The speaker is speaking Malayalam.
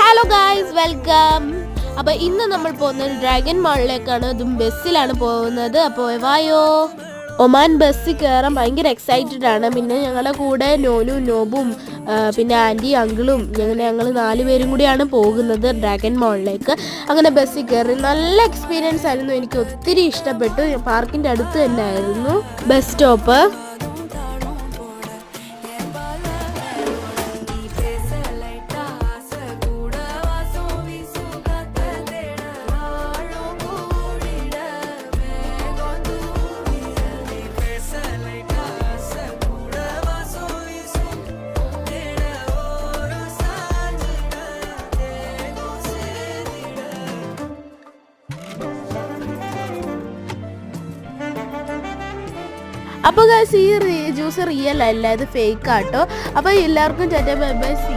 Hello guys, welcome. അപ്പോൾ ഇന്ന് നമ്മൾ പോകുന്നത് ഡ്രാഗൺ മാളിലേക്കാണ്. ഇതും ബസ്സിലാണ് പോകുന്നത്. അപ്പോൾ വായോ. ഒമാൻ ബസ്സിൽ കയറാൻ ഭയങ്കര എക്സൈറ്റഡ് ആണ്. പിന്നെ ഞങ്ങളുടെ കൂടെ നോനും നോബും പിന്നെ ആൻറ്റി അങ്കിളും ഞങ്ങൾ 4 പേരും കൂടിയാണ് പോകുന്നത് ഡ്രാഗൺ മാളിലേക്ക്. അങ്ങനെ ബസ്സിൽ കയറി നല്ല എക്സ്പീരിയൻസ് ആയിരുന്നു. എനിക്ക് ഒത്തിരി ഇഷ്ടപ്പെട്ടു. പാർക്കിൻ്റെ അടുത്ത് തന്നെ ആയിരുന്നു ബസ് സ്റ്റോപ്പ്. അപ്പോൾ ഈ ജ്യൂസ് റിയൽ അല്ല, ഇത് ഫേക്ക് ആട്ടോ. അപ്പോൾ എല്ലാവർക്കും ബൈ ബൈ, സീ